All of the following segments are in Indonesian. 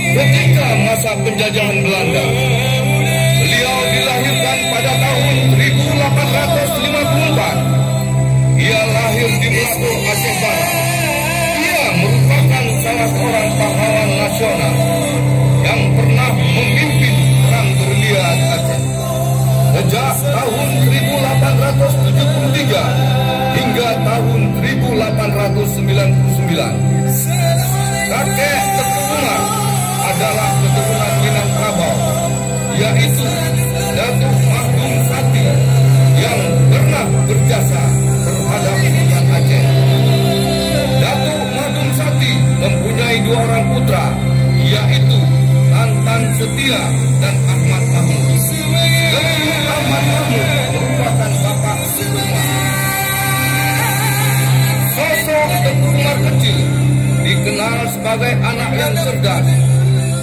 Ketika masa penjajahan Belanda, beliau dilahirkan pada tahun 1854. Ia lahir di Melako, Aceh Barat. Ia merupakan salah seorang pahlawan nasional yang pernah memimpin perang gerilya Aceh. Sejak tahun 1873 hingga tahun 1899, kakek Teku Umar adalah keturunan Minangkabau, yaitu Datuk Mahdum Sati yang pernah berjasa terhadap rakyat Aceh. Datuk Mahdum Sati mempunyai dua orang putra, yaitu Tantan Setia dan Ahmad Mahmud. Ahmad Mahmud merupakan bapak Teku Umar. Sosok Teku Umar kecil dikenal sebagai anak yang cerdas.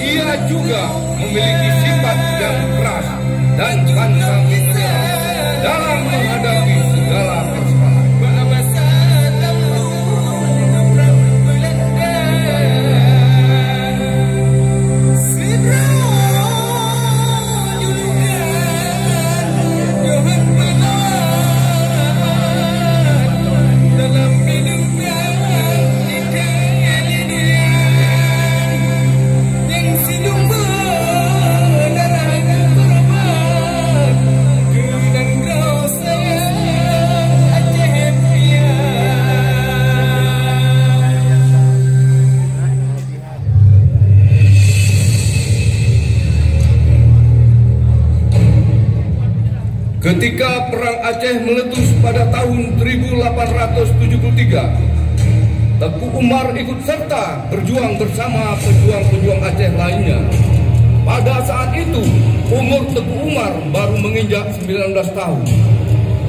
Ia juga memiliki sifat yang keras dan pantang menyerah dalam menghadapi segala persoalan. Ketika Perang Aceh meletus pada tahun 1873, Teku Umar ikut serta berjuang bersama pejuang-pejuang Aceh lainnya. Pada saat itu, umur Teku Umar baru menginjak 19 tahun.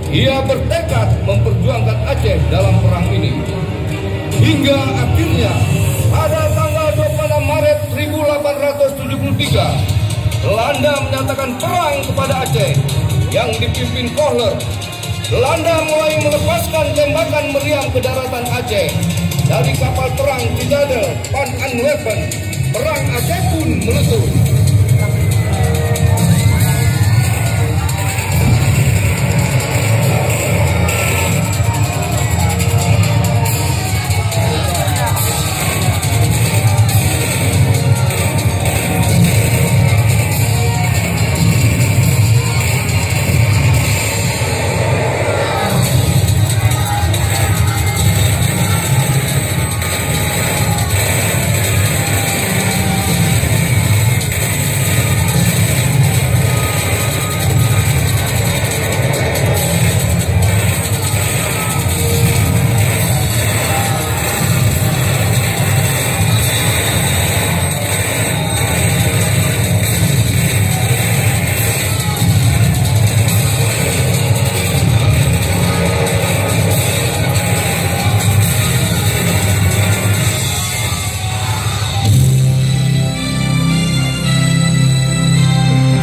Ia bertekad memperjuangkan Aceh dalam perang ini. Hingga akhirnya, pada tanggal 26 Maret 1873, Belanda menyatakan perang kepada Aceh yang dipimpin Kohler. Belanda mulai melepaskan tembakan meriam ke daratan Aceh dari kapal perang Citadel Van Antwerpen. Perang Aceh pun meletus.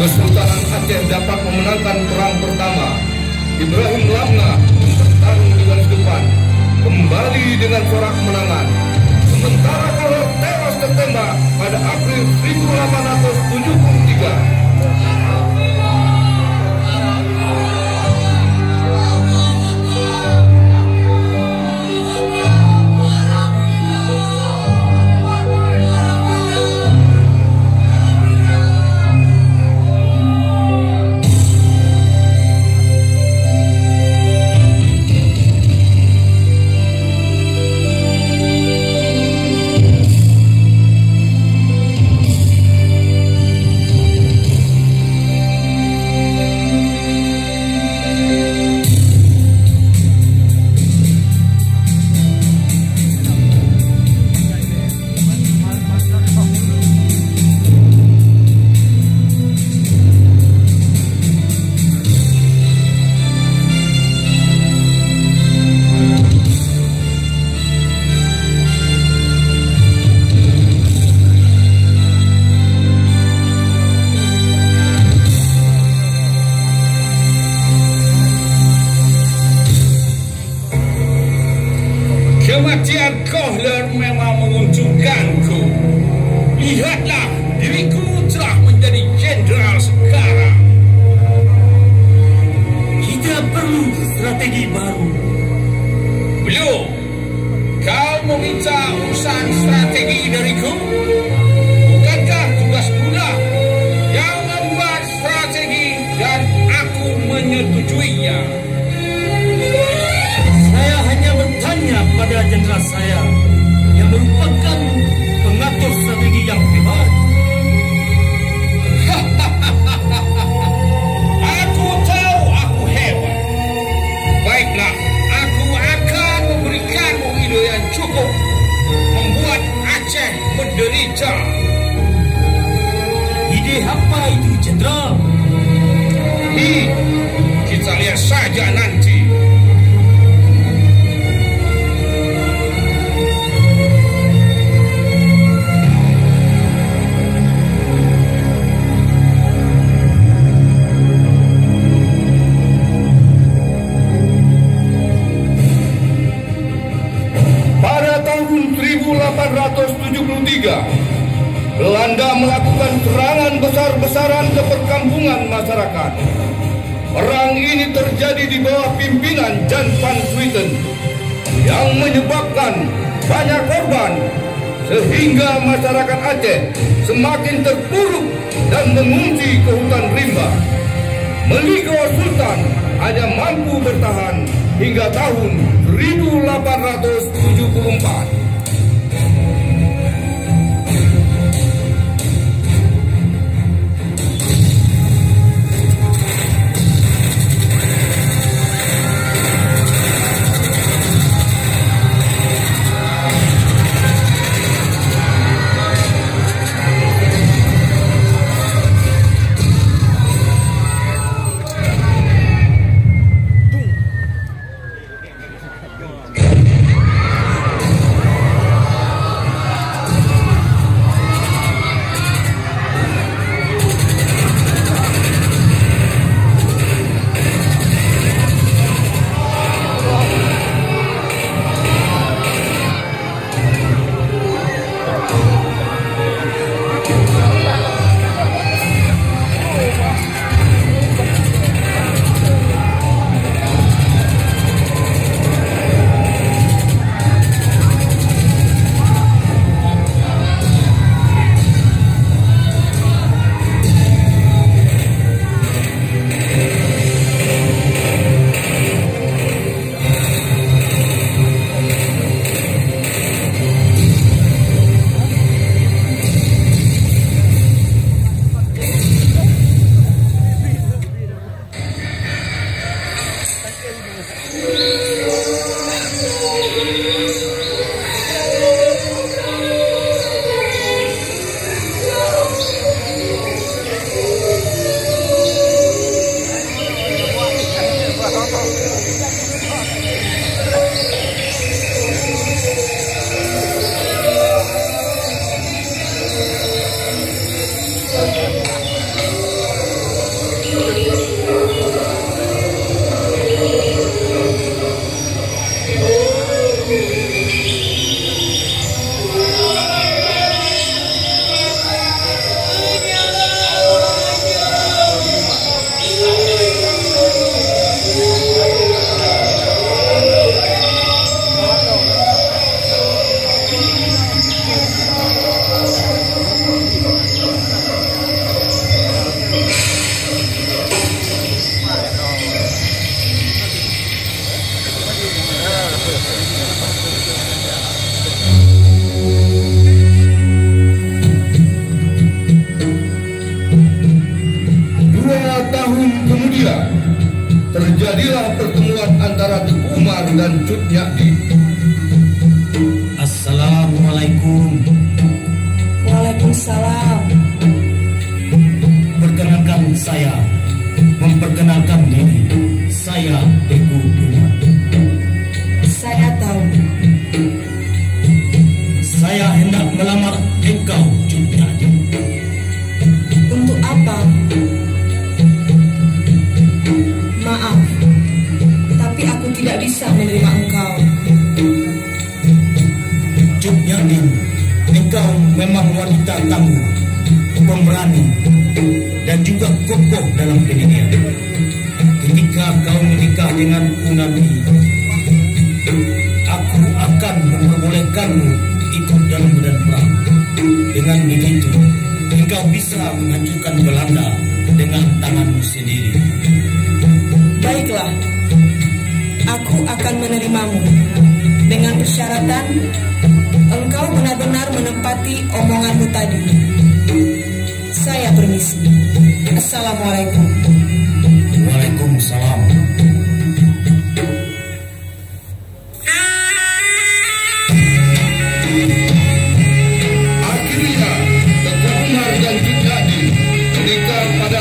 Kesultanan Aceh dapat memenangkan perang pertama. Ibrahim Lamna bertarung di garis depan, kembali dengan sorak kemenangan. Sementara Kohler tewas tertembak pada April 1873. Jenderal. Kita lihat saja nanti. Pada tahun 1873, Belanda melakukan serangan besar-besaran ke perkampungan masyarakat. Perang ini terjadi di bawah pimpinan Jan van Swieten yang menyebabkan banyak korban, sehingga masyarakat Aceh semakin terpuruk dan mengungsi ke hutan rimba. Meligor Sultan hanya mampu bertahan hingga tahun 1874. Terjadilah pertemuan antara Teguh Umar dan Cut Nyadi. Assalamualaikum. Waalaikumsalam. Perkenalkan saya, memperkenalkan diri. Saya Teguh Umar. Saya tahu. Saya hendak melamar engkau, Cut Nyadi. Untuk apa? Maaf, tapi aku tidak bisa menerima engkau. Cut Nyadi, engkau memang wanita tangguh, pemberani, dan juga kokoh dalam pendirian. Ketika kau menikah dengan Unami, aku akan memperbolehkanmu ikut dalam medan perang. Dengan begitu, engkau bisa menghancurkan Belanda dengan tanganmu sendiri. Baiklah, aku akan menerimamu dengan persyaratan engkau benar-benar menepati omonganmu tadi. Saya permisi. Assalamualaikum. Waalaikumsalam. Akhirnya Teguh Umar dan Cut Nyadi menikah pada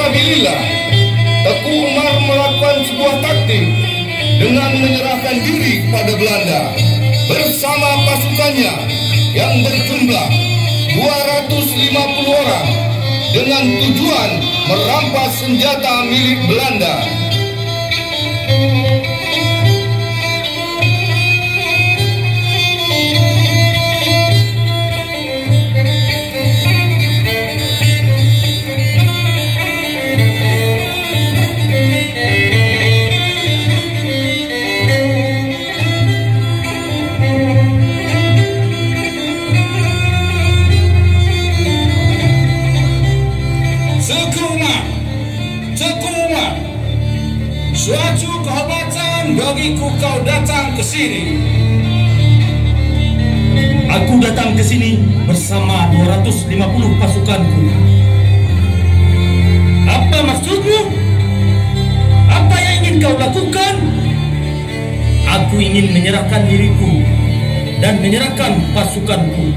Fisabilillah, Teku Umar melakukan sebuah taktik dengan menyerahkan diri kepada Belanda bersama pasukannya yang berjumlah 250 orang dengan tujuan merampas senjata milik Belanda. Suatu kehormatan bagiku kau datang ke sini. Aku datang ke sini bersama 250 pasukanku. Apa maksudmu? Apa yang ingin kau lakukan? Aku ingin menyerahkan diriku dan menyerahkan pasukanku.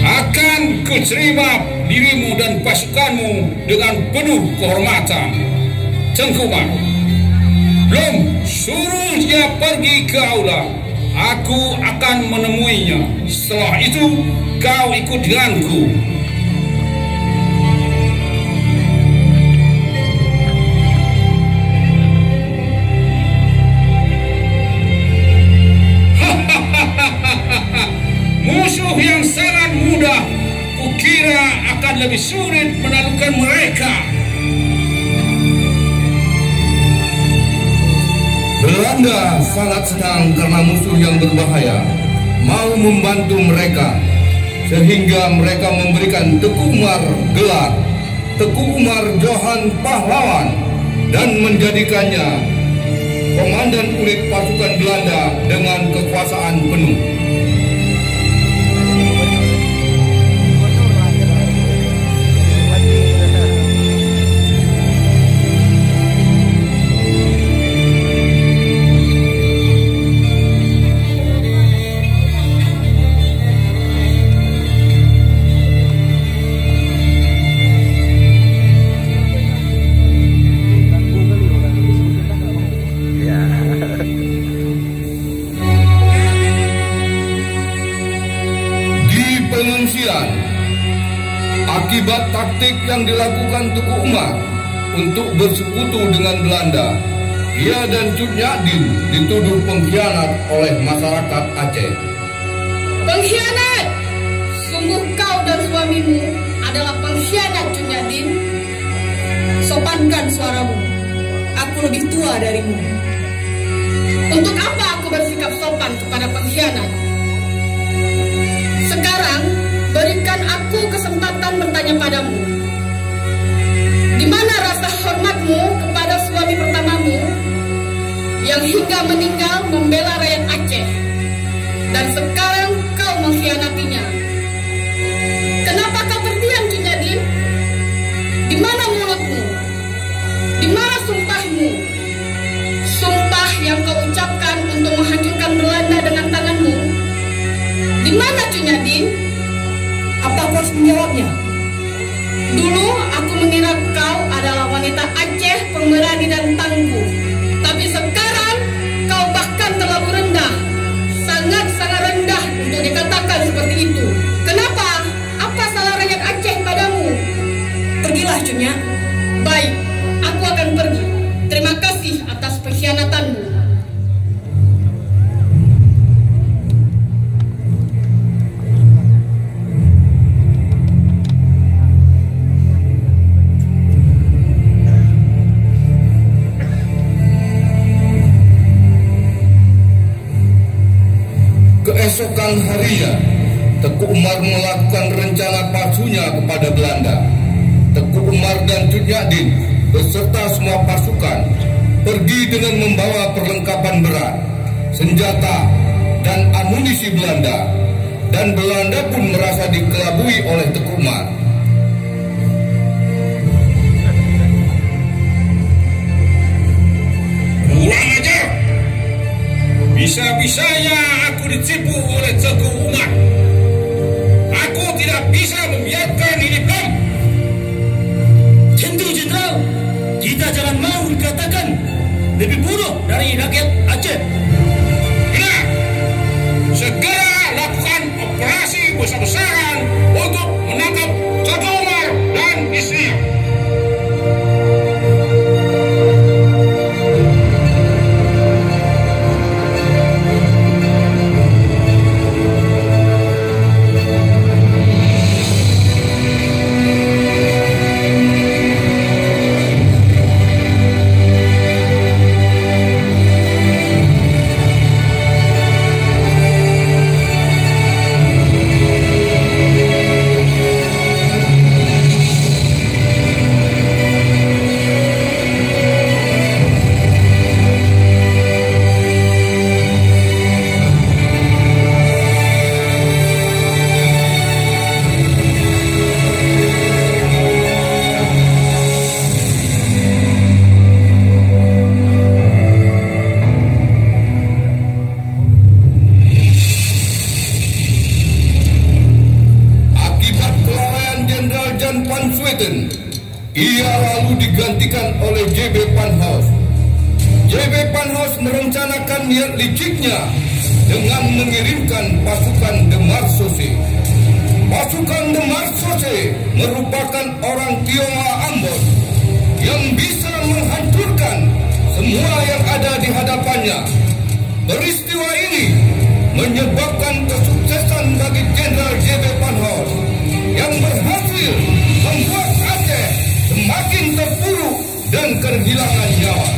Akan kuterima dirimu dan pasukanmu dengan penuh kehormatan. Tengku Umar, belum suruh dia pergi ke aula. Aku akan menemuinya. Setelah itu kau ikut denganku. Musuh yang sangat mudah. Kukira akan lebih sulit menaklukkan mereka. Belanda sangat senang karena musuh yang berbahaya mau membantu mereka, sehingga mereka memberikan Teku Umar gelar Teku Umar Johan Pahlawan dan menjadikannya komandan unit pasukan Belanda dengan kekuasaan penuh. Akibat taktik yang dilakukan Teku Umar untuk bersekutu dengan Belanda, dia dan Cut Nyak-Dien dituduh pengkhianat oleh masyarakat Aceh. Pengkhianat! Sungguh kau dan suamimu adalah pengkhianat, Cut Nyak-Dien. Sopankan suaramu. Aku lebih tua darimu. Untuk apa aku bersikap sopan kepada pengkhianat? Sekarang berikan aku kesempatan bertanya padamu. Di mana rasa hormatmu kepada suami pertamamu yang hingga meninggal membela rakyat Aceh, dan sekarang kau mengkhianatinya? Kenapa kau terdiam, Cut Nyak-Dien? Di mana mulutmu? Di mana sumpahmu? Sumpah yang kau ucapkan untuk menghancurkan Belanda dengan tanganmu. Di mana, Cut Nyak-Dien? Apa aku harus menjawabnya? Dulu aku mengira kau adalah wanita Aceh pemberani dan tangguh. Tapi sekarang kau bahkan terlalu rendah. Sangat-sangat rendah untuk dikatakan seperti itu. Kenapa? Apa salah rakyat Aceh padamu? Pergilah, Cut Nyak. Baik, aku akan pergi. Terima kasih atas pengkhianatanmu. Keesokan harinya, Teku Umar melakukan rencana palsunya kepada Belanda. Teku Umar dan Cut Nyak-Dien beserta semua pasukan pergi dengan membawa perlengkapan berat, senjata, dan amunisi Belanda. Dan Belanda pun merasa dikelabui oleh Teku Umar. Kurang ajar! Bisa-bisanya aku ditipu oleh Teku Umar. Aku tidak bisa membiarkan ini bom. dari rakyat Aceh. Benar. Segera lakukan operasi besar-besaran untuk menangkap Tengku Umar dan istrinya. Ia lalu digantikan oleh JB Panhaus. JB Panhaus merencanakan niat liciknya dengan mengirimkan pasukan Demarsose. Pasukan Demarsose merupakan orang Tionghoa Ambon yang bisa menghancurkan semua yang ada di hadapannya. Peristiwa ini menyebabkan kesuksesan bagi Jenderal JB Panhaus yang berhasil membuat Aceh semakin terpuruk dan kehilangan nyawa.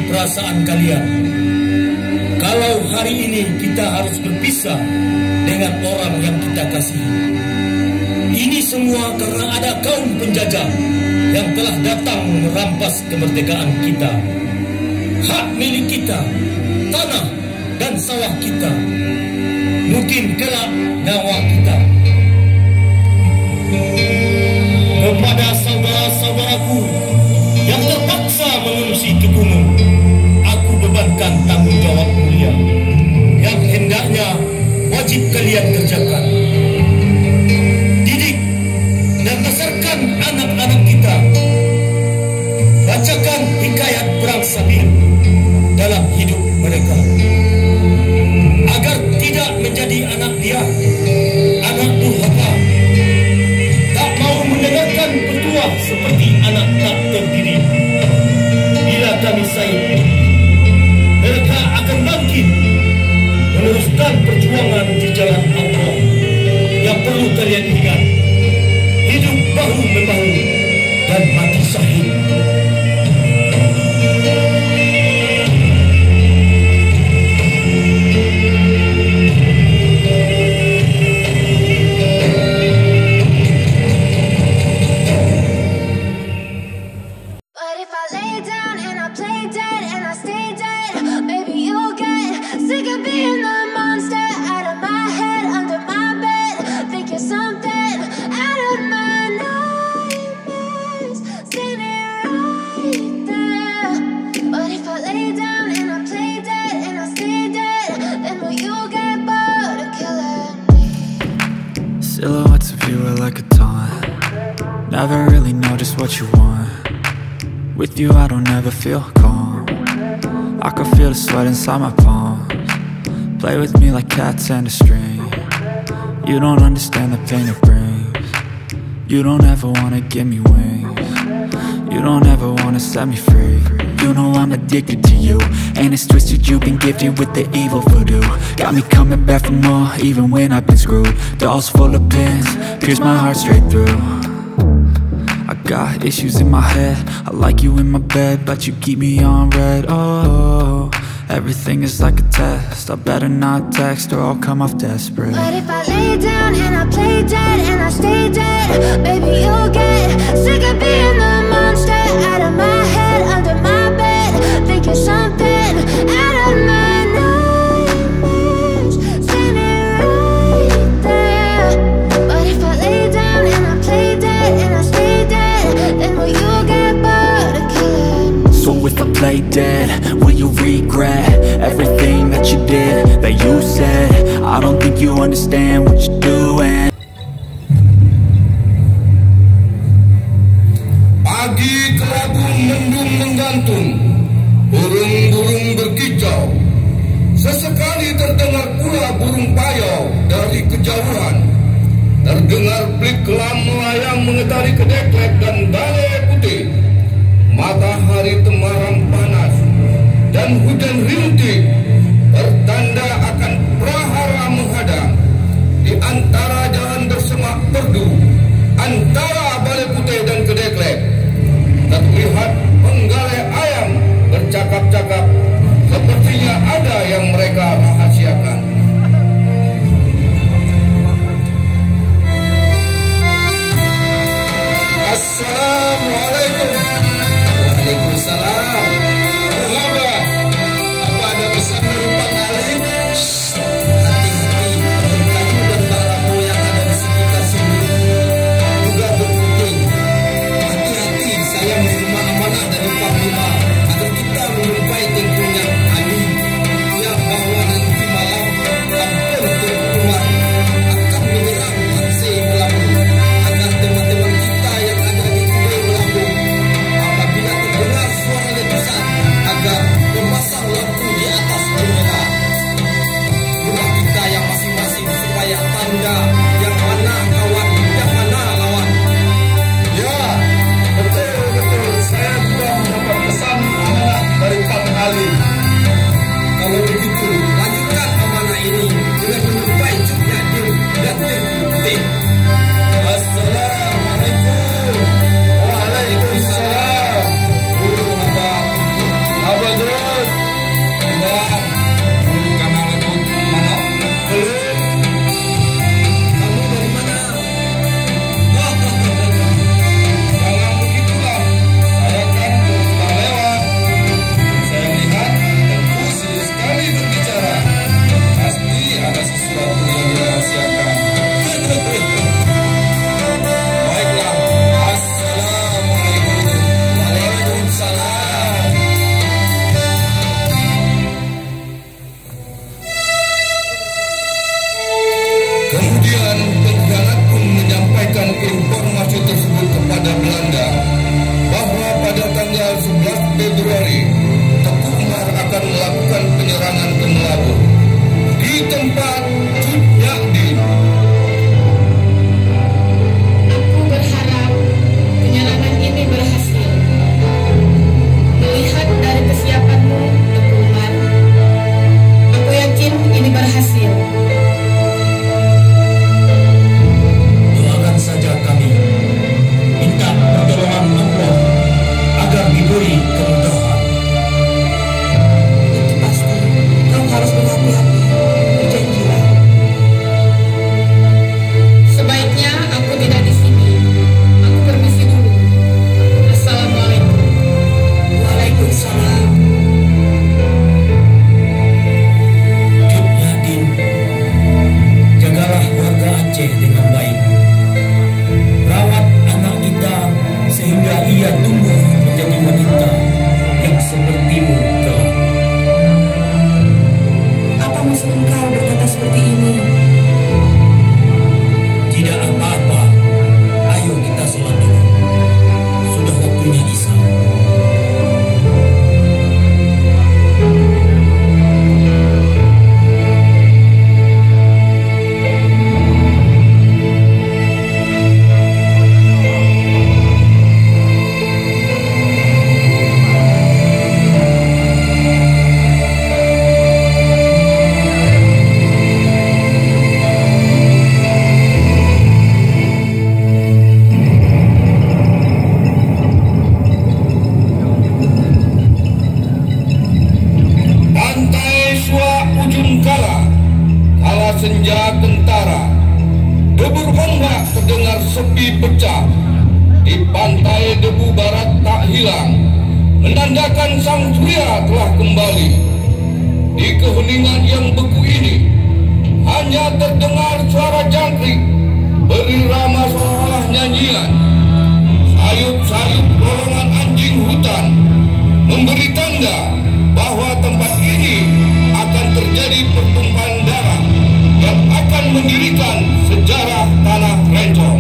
Perasaan kalian, kalau hari ini kita harus berpisah dengan orang yang kita kasihi. Ini semua karena ada kaum penjajah yang telah datang merampas kemerdekaan kita, hak milik kita, tanah dan sawah kita, mungkin kelak nyawa kita. Kepada saudara-saudaraku yang terpaksa mengungsi ke gunung, aku bebankan tanggung jawab mulia yang hendaknya wajib kalian kerjakan. Didik dan besarkan anak-anak kita. Bacakan hikayat Perang Sabir dalam hidup mereka, agar tidak menjadi anak dia, anak durhaka, tak mau mendengarkan petua seperti anak tak terdiri. Bila kami sair, mereka akan bangkit meneruskan perjuangan di jalan Allah. Yang perlu kalian ingat, hidup bahu membahu dan mati syahid. Silhouettes of you are like a taunt. Never really know just what you want. With you I don't ever feel calm. I can feel the sweat inside my palms. Play with me like cats and a string. You don't understand the pain it brings. You don't ever wanna give me wings. You don't ever wanna set me free. You know I'm addicted to you, and it's twisted, you've been gifted with the evil voodoo. Got me coming back for more, even when I've been screwed. Dolls full of pins, pierce my heart straight through. I got issues in my head, I like you in my bed, but you keep me on red. Oh, everything is like a test, I better not text or I'll come off desperate. But if I lay down and I play dead and I stay dead, baby you'll get sick of being the monster out of my head, under my bed, thinking something out of my nightmares, standing right there. But if I lay down and I play dead and I stay dead, then will you get bored of killing? So if I play dead, will you regret everything that you did, that you said? I don't think you understand what you're doing. Pagi kelabu mendung menggantung, burung-burung berkicau. Sesekali terdengar pula burung payau dari kejauhan. Terdengar blik kelam melayang mengitari Kedeklek dan Balai Putih. Matahari temaram panas dan hujan rintik bertanda akan prahara menghadang. Di antara jalan bersemak perdu antara Balai Putih dan Kedeklek, terlihat penggalai ayam bercakap-cakap, sepertinya ada yang mereka rahasiakan. Assalamualaikum. Waalaikumsalam. Apa ada pesan sepi pecah di pantai debu barat tak hilang, menandakan sang surya telah kembali. Di keheningan yang beku ini hanya terdengar suara jangkrik berirama seolah nyanyian. Sayup-sayup golongan anjing hutan memberi tanda bahwa tempat ini akan terjadi pertumpahan darah yang akan mendirikan sejarah tanah Rencong.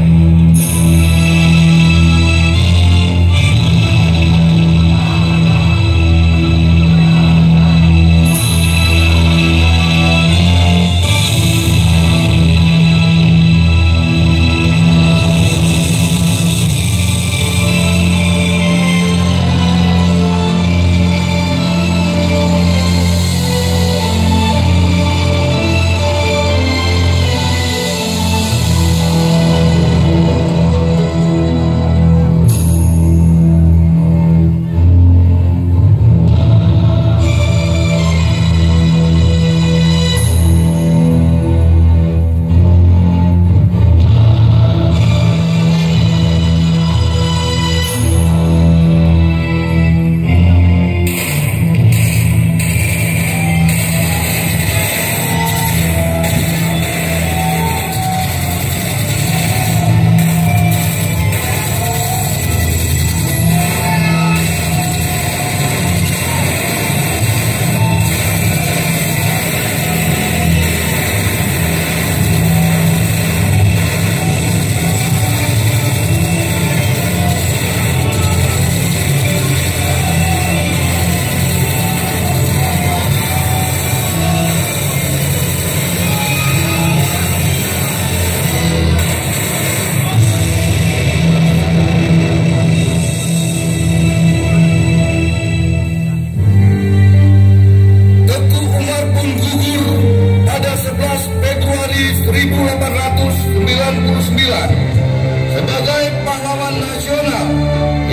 Sebagai pahlawan nasional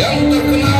yang terkenal